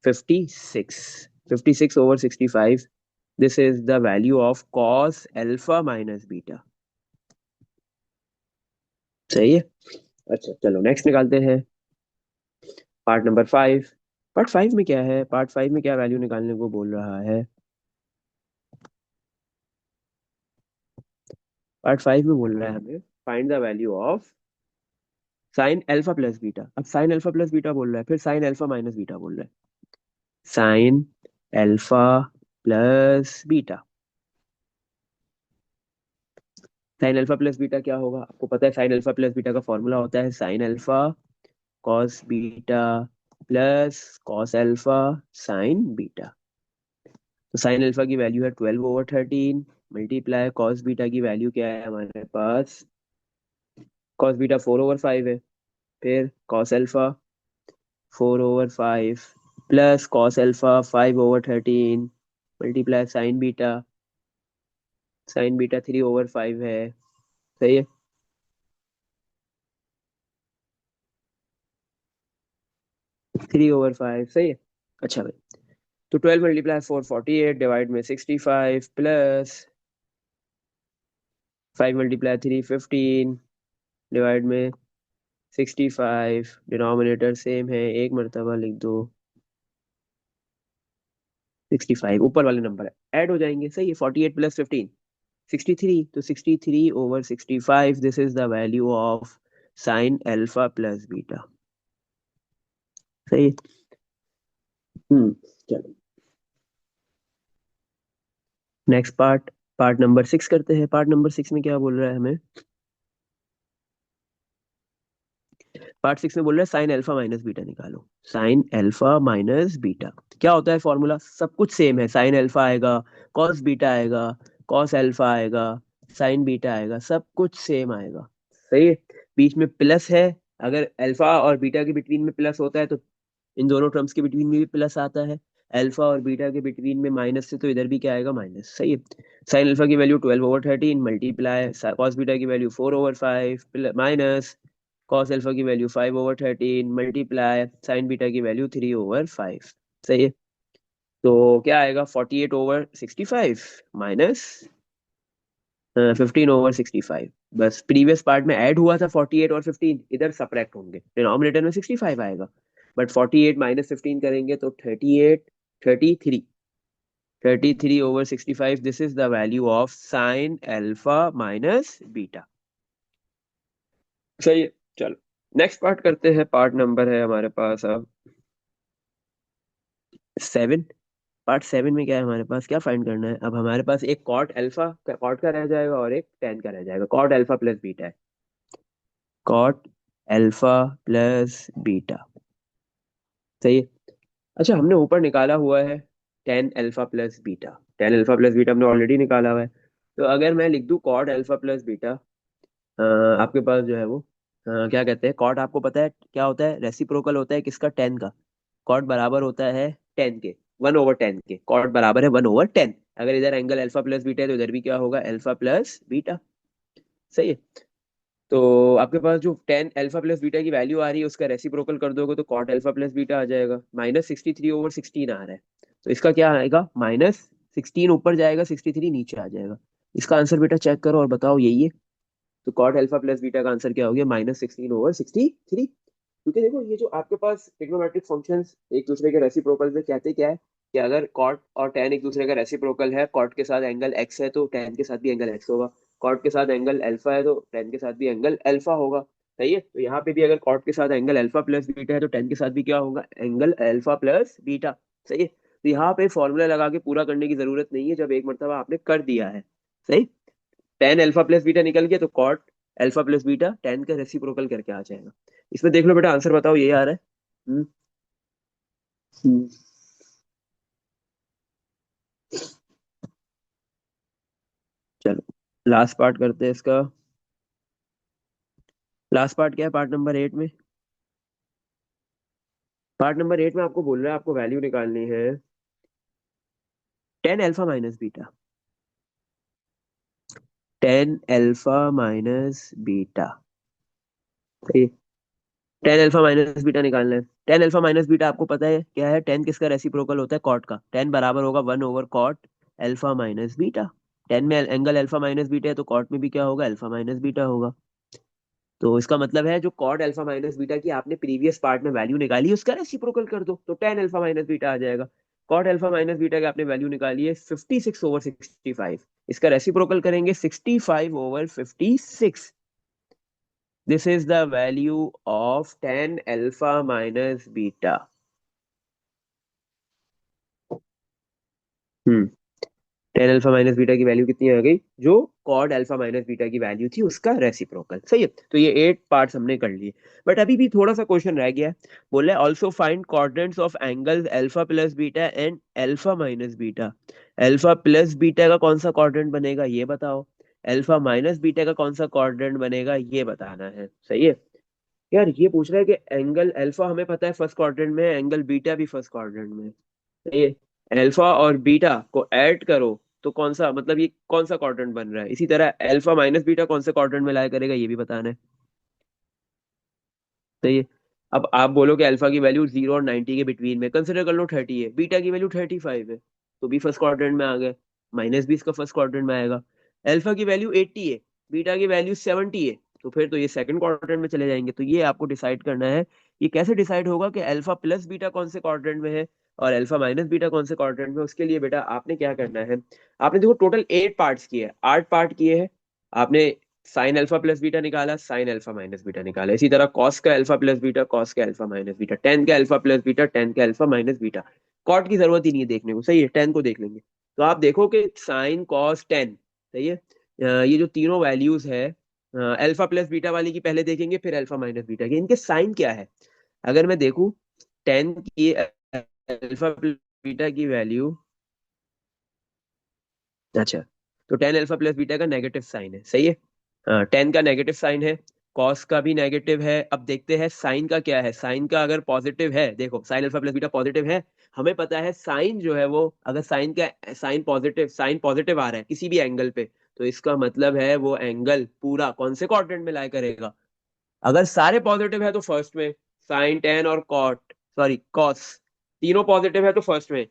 56। 56/65, this is the value of cos alpha minus beta. सही है। अच्छा चलो नेक्स्ट निकालते हैं, पार्ट नंबर 5। पार्ट 5 में क्या है, पार्ट 5 में क्या वैल्यू निकालने को बोल रहा है? पार्ट 5 में बोल रहा है हमें find the value of sine alpha plus beta. अब साइन अल्फा प्लस बीटा बोल रहा है, फिर साइन अल्फा माइनस बीटा बोल रहा है। Sign alpha plus beta, sign alpha plus beta क्या होगा आपको पता है? साइन अल्फा प्लस बीटा का फॉर्मूला होता है sine alpha cos beta plus cos alpha sin beta. तो साइन अल्फा की वैल्यू है 12/13, मल्टीप्लाई कॉस बीटा की वैल्यू क्या है हमारे पास? कॉस बीटा 4/5 है, फिर cos alpha 4/5 plus cos alpha 5/13, multiply sin beta 3/5 है। सही है। 3/5 सही है। अच्छा भाई, तो 12 × 4 48, डिवाइड में 65 प्लस 5 × 3 15, डिवाइड में 65, डिनोमिनेटर सेम है, एक मरतबा लिख दो 65, ऊपर वाले नंबर ऐड हो जाएंगे। सही है। 48 + 15 63, तो 63/65, this is the value of sine alpha plus beta. सही है। चलो नेक्स्ट पार्ट, पार्ट नंबर 6 करते हैं। पार्ट नंबर 6 में क्या बोल रहा है हमें? पार्ट 6 में बोल रहा है साइन अल्फा माइनस बीटा निकालो। साइन अल्फा माइनस बीटा क्या होता है फॉर्मूला? सब कुछ सेम है, साइन अल्फा आएगा, कॉस बीटा आएगा, कॉस अल्फा आएगा, साइन बीटा आएगा, सब कुछ सेम आएगा। सही है। बीच में प्लस है, अगर अल्फा और बीटा के बिटवीन में प्लस होता है तो इन दोनों टर्म्स के बिटवीन में भी प्लस आता है। अल्फा और बीटा के बिटवीन में माइनस है तो इधर भी क्या आएगा? माइनस। सही है। साइन अल्फा की वैल्यू 12/13, मल्टीप्लाई कॉस बीटा की वैल्यू 4/5 माइनस कॉस अल्फा की वैल्यू 5/13, मल्टीप्लाई साइन बीटा की वैल्यू 3/5। सही है। तो क्या आएगा? 48/65 माइनस 15/65। बस प्रीवियस पार्ट में ऐड हुआ था 48 और 15, इधर सब्ट्रैक्ट होंगे, डिनोमिनेटर में 65 आएगा, बट 48 माइनस 15 करेंगे तो 38, 33, 33/65, this is the value of sine alpha minus beta. सही है। चलो नेक्स्ट पार्ट करते हैं, पार्ट नंबर है हमारे पास अब 7। पार्ट 7 में क्या है हमारे पास, क्या फाइंड करना है? अब हमारे पास एक कॉट अल्फा, कॉट का रह जाएगा और एक टेन का रह जाएगा। कॉट अल्फा प्लस बीटा है, कॉट अल्फा प्लस बीटा। सही है। अच्छा हमने ऊपर निकाला हुआ है ten alpha plus beta, ten alpha plus beta हमने ऑलरेडी निकाला हुआ है। तो अगर मैं लिख दूं कॉट अल्फा प्लस बीटा, आपके पास जो है वो क्या कहते हैं, कॉट आपको पता है क्या होता है? रेसिप्रोकल होता है किसका? टेन का। कॉट बराबर होता है टेन के, 1/10 के। कॉट बराबर है 1/10। अगर इधर एंगल अल्फा प्लस बीटा है तो इधर भी क्या होगा? Alpha plus beta. सही है। तो आपके पास जो टेन अल्फा प्लस बीटा की वैल्यू आ रही है उसका रेसिप्रोकल कर दोगे तो कॉट अल्फा प्लस बीटा आ जाएगा। -63/16 आ रहा है, तो इसका क्या आएगा? -16 ऊपर जाएगा, 63 नीचे आ जाएगा। इसका आंसर बेटा चेक करो और बताओ यही है। तो कॉट अल्फा प्लस बीटा का आंसर क्या हो गया? -16/63। क्योंकि देखो ये जो आपके पास ट्रिग्नोमेट्रिक फंक्शंस एक दूसरे के रेसिप्रोकल में कहते क्या है कि अगर कॉट और टेन एक दूसरे का रेसिप्रोकल है, कॉट के साथ एंगल एक्स है तो टेन के साथ भी एंगल एक्स होगा, कॉट के साथ एंगल अल्फा है तो टेन के साथ भी एंगल अल्फा होगा। सही है। तो यहाँ पे भी अगर कॉट के साथ एंगल अल्फा प्लस बीटा है तो टेन के साथ भी क्या होगा? Angle alpha plus beta. सही है। तो यहाँ पे फॉर्मूला लगा के पूरा करने की जरूरत नहीं है, जब एक मरतबा आपने कर दिया है। सही। टेन अल्फा प्लस बीटा निकल गया तो cot alpha plus beta tan का रेसिप्रोकल करके आ जाएगा। इसमें देख लो बेटा, आंसर बताओ यही आ रहा है। हम्म। हम्म। चलो लास्ट पार्ट करते हैं इसका। लास्ट पार्ट क्या है पार्ट नंबर 8 में? पार्ट नंबर 8 में आपको बोल रहा है आपको वैल्यू निकालनी है ten alpha minus beta, ten alpha minus beta. सही। टेन अल्फा माइनस बीटा निकालना है। टेन अल्फा माइनस बीटा आपको पता है क्या है? टेन किसका रेसिप्रोकल होता है? कॉट का। टेन बराबर होगा one over cot alpha minus beta. Tan में एंगल अल्फा माइनस बीटा है तो कॉट में भी क्या होगा? अल्फा माइनस बीटा होगा। तो इसका मतलब है जो कॉट अल्फा माइनस बीटा की आपने प्रीवियस पार्ट में वैल्यू निकाली उसका रेसिप्रोकल कर दो तो टेन अल्फा माइनस बीटा आ जाएगा। कॉट अल्फा माइनस बीटा की आपने वैल्यू निकाली है 56/65। इसका रेसिप्रोकल करेंगे 65/56। This is the value of ten alpha minus beta. Hmm. Ten alpha minus beta की वैल्यू कितनी आ गई? जो कॉड अल्फा माइनस बीटा की वैल्यू थी उसका रेसिप्रोकल। सही है, तो ये 8 पार्ट्स हमने कर लिए। बट अभी भी थोड़ा सा क्वेश्चन रह गया है। बोला है also find coordinates of angles alpha plus beta and alpha minus beta. Alpha plus beta का कौन सा कोऑर्डिनेट बनेगा ये बताओ। अल्फा माइनस बीटा का कौन सा कोऑर्डिनेट बनेगा ये बताना है। सही है। यार ये पूछ रहा है कि एंगल अल्फा हमें पता है फर्स्ट क्वाड्रेंट में है, एंगल बीटा भी फर्स्ट क्वाड्रेंट में है। ये अल्फा और बीटा को ऐड करो तो कौन सा, मतलब ये कौन सा क्वाड्रेंट बन रहा है। इसी तरह अल्फा माइनस बीटा कौन से क्वाड्रेंट में लाया करेगा ये भी बताना है। तो ये अब आप बोलो कि अल्फा की वैल्यू 0 और 90 के बिटवीन में, कंसिडर कर लो 30 है, बीटा की वैल्यू 35 है, तो भी फर्स्ट क्वाड्रेंट में आ गए। माइनस भी इसका फर्स्ट क्वाड्रेंट में आएगा। अल्फा की वैल्यू 80 है, बीटा की वैल्यू 70 है, तो फिर तो ये सेकंड क्वाड्रेंट में चले जाएंगे। तो ये आपको डिसाइड करना है। ये कैसे डिसाइड होगा कि अल्फा प्लस बीटा कौन से क्वाड्रेंट में है और अल्फा माइनस बीटा कौन से क्वाड्रेंट में? उसके लिए बेटा आपने क्या करना है, आपने देखो टोटल 8 पार्ट्स किए हैं, 8 पार्ट किए हैं आपने। साइन अल्फा प्लस बीटा निकाला, साइन अल्फा माइनस बीटा निकाला, इसी तरह कॉस का अल्फा प्लस बीटा, कॉस का अल्फा माइनस बीटा, टेन का अल्फा प्लस बीटा, टेन का अल्फा माइनस बीटा। कॉट की जरूरत ही नहीं है देखने को। सही है, टेन को देख लेंगे। तो आप देखो कि साइन कॉस टेन। सही है। ये जो तीनों वैल्यूज है अल्फा प्लस बीटा वाली की पहले देखेंगे, फिर अल्फा माइनस बीटा की, इनके साइन क्या है। अगर मैं देखूं टेन की अल्फा प्लस बीटा की वैल्यू, अच्छा, तो टेन अल्फा प्लस बीटा का नेगेटिव साइन है। सही है, टेन का नेगेटिव साइन है, कॉस का भी नेगेटिव है। अब देखते हैं साइन का क्या है। साइन का अगर पॉजिटिव है, देखो sign alpha plus beta positive है, हमें पता है साइन जो है वो, अगर साइन का साइन पॉजिटिव आ रहा है किसी भी एंगल पे, तो इसका मतलब है वो एंगल पूरा कौन से क्वाड्रेंट में लाई करेगा। अगर सारे पॉजिटिव है तो फर्स्ट में, साइन टेन और कॉट, सॉरी कॉस, तीनों पॉजिटिव है तो फर्स्ट में,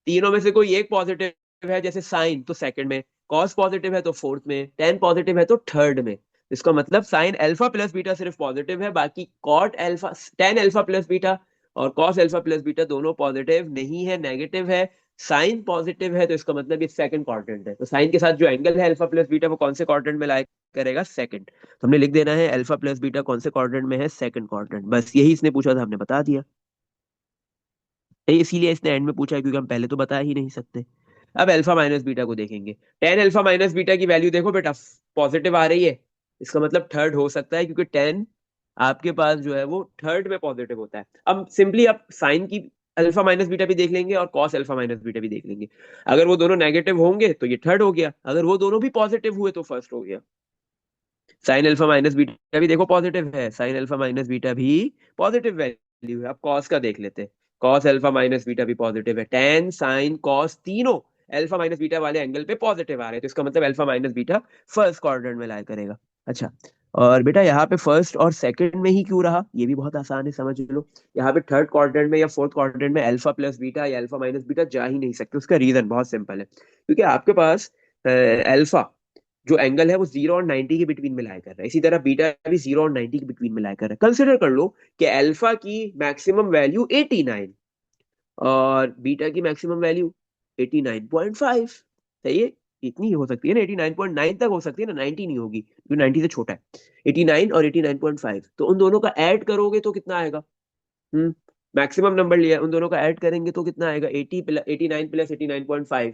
तीनों में से कोई एक पॉजिटिव है जैसे साइन तो सेकंड में, कॉस पॉजिटिव है तो फोर्थ में, टेन पॉजिटिव है तो थर्ड में। इसका मतलब साइन अल्फा प्लस बीटा सिर्फ पॉजिटिव है, बाकी cot alpha, tan alpha plus beta और कॉस अल्फा प्लस बीटा दोनों पॉजिटिव नहीं है, नेगेटिव है। साइन पॉजिटिव है तो इसका मतलब ये सेकंड क्वाड्रेंट है। तो साइन के साथ जो एंगल है अल्फा प्लस बीटा वो कौन से क्वाड्रेंट में लाइक करेगा? सेकंड। तो हमने लिख देना है अल्फा प्लस बीटा कौन से क्वाड्रेंट में है? Second quadrant. बस यही इसने पूछा था, हमने बता दिया। इसीलिए इसने एंड में पूछा है, क्योंकि हम पहले तो बता ही नहीं सकते। अब अल्फा माइनस बीटा को देखेंगे। टेन अल्फा माइनस बीटा की वैल्यू देखो बेटा, पॉजिटिव आ रही है, इसका मतलब थर्ड हो सकता है, क्योंकि टेन आपके पास जो है वो थर्ड में पॉजिटिव होता है। अब सिंपली आप साइन की अल्फा माइनस बीटा भी देख लेंगे और कॉस अल्फा माइनस बीटा भी देख लेंगे। अगर वो दोनों नेगेटिव होंगे तो ये थर्ड हो गया, अगर वो दोनों भी पॉजिटिव हुए तो फर्स्ट हो गया। साइन अल्फा माइनस बीटा भी देखो पॉजिटिव है, साइन अल्फा माइनस बीटा भी पॉजिटिव वैल्यू है। अब कॉस का देख लेते हैं। कॉस अल्फा माइनस बीटा भी पॉजिटिव है, टेन साइन कॉस तीनों अल्फा माइनस बीटा वाले एंगल पे पॉजिटिव आ रहे हैं, तो इसका मतलब alpha minus beta first quadrant में लाया करेगा। अच्छा, और बेटा यहाँ पे फर्स्ट और सेकंड में ही क्यों रहा, ये भी बहुत आसान है, समझ लो। यहाँ पे थर्ड क्वाड्रेंट में या फोर्थ क्वाड्रेंट में अल्फा प्लस बीटा या अल्फा माइनस बीटा जा ही नहीं सकते। उसका रीजन बहुत सिंपल है, क्योंकि आपके पास अल्फा जो एंगल है वो 0 और 90 के बिटवीन में लाई कर रहा है, इसी तरह बीटा भी 0 और 90 के बिटवीन में लाई कर रहा है। कंसिडर कर लो कि अल्फा की मैक्सिमम वैल्यू 89 और बीटा की मैक्सिमम वैल्यू 89.5। सही है, इतनी ही हो सकती है ना, 89.9 तक हो सकती है ना, 90 नहीं होगी जो 90 से छोटा है। 89 और 89.5, तो उन दोनों का ऐड करोगे तो कितना आएगा? मैक्सिमम नंबर लिया है, उन दोनों का ऐड करेंगे तो कितना आएगा? 80 प्लस 89 प्लस 89.5,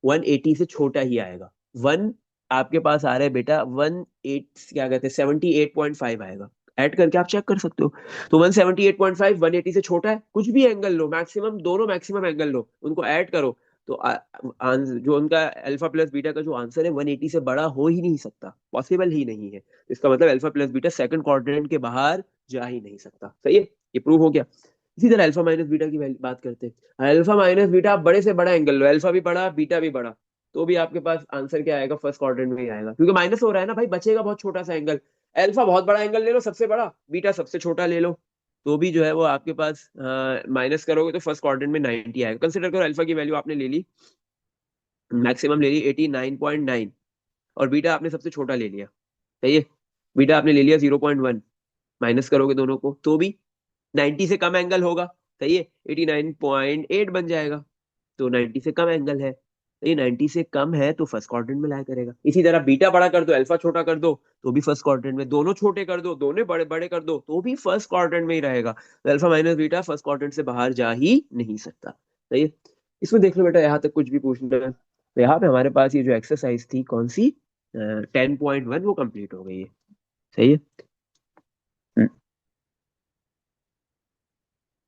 180 से छोटा ही आएगा। वन आपके पास आ रहा है बेटा, 78 आएगा। ऐड करके आप चेक कर सकते हो। तो 178.5 180 से छोटा है, कुछ भी एंगल लो, मैक्सिमम दोनों मैक्सिमम एंगल लो, उनको ऐड करो, तो जो उनका अल्फा प्लस बीटा का जो आंसर है 180 से बड़ा हो ही नहीं सकता, पॉसिबल ही नहीं है। इसका मतलब alpha plus beta second quadrant के बाहर जा ही नहीं सकता। सही है, ये प्रूव हो गया। इसी तरह अल्फा माइनस बीटा की बात करते हैं। अल्फा माइनस बीटा आप बड़े से बड़ा एंगल लो, अल्फा भी बड़ा बीटा भी बड़ा, तो भी आपके पास आंसर क्या आएगा? फर्स्ट क्वाड्रेंट में ही आएगा, क्योंकि माइनस हो रहा है ना भाई, बचेगा बहुत छोटा सा एंगल। अल्फा बहुत बड़ा एंगल ले लो सबसे बड़ा, बीटा सबसे छोटा ले लो, तो भी जो है वो आपके पास माइनस करोगे तो फर्स्ट क्वाड्रेंट में 90 आएगा। कंसिडर करो अल्फा की वैल्यू आपने ले ली, मैक्सिमम ले ली 89.9, और बीटा आपने सबसे छोटा ले लिया, सही है, बीटा आपने ले लिया 0.1, माइनस करोगे दोनों को तो भी 90 से कम एंगल होगा, सही है, 89.8 बन जाएगा, तो 90 से कम एंगल है, तो ये 90 से कम है तो फर्स्ट क्वाड्रेंट में लाया करेगा। इसी तरह बीटा बड़ा कर दो, अल्फा छोटा कर दो, तो भी फर्स्ट क्वाड्रेंट में, दोनों छोटे कर दो, दोनों बड़े बड़े कर दो, तो भी फर्स्ट क्वाड्रेंट में ही रहेगा। तो alpha minus beta first quadrant से बाहर जा ही नहीं सकता, सही है। इसमें देख लो बेटा, यहाँ तक कुछ भी पूछना है तो यहाँ पे हमारे पास ये जो एक्सरसाइज थी कौन सी, 10.1, वो कंप्लीट हो गई है, सही है।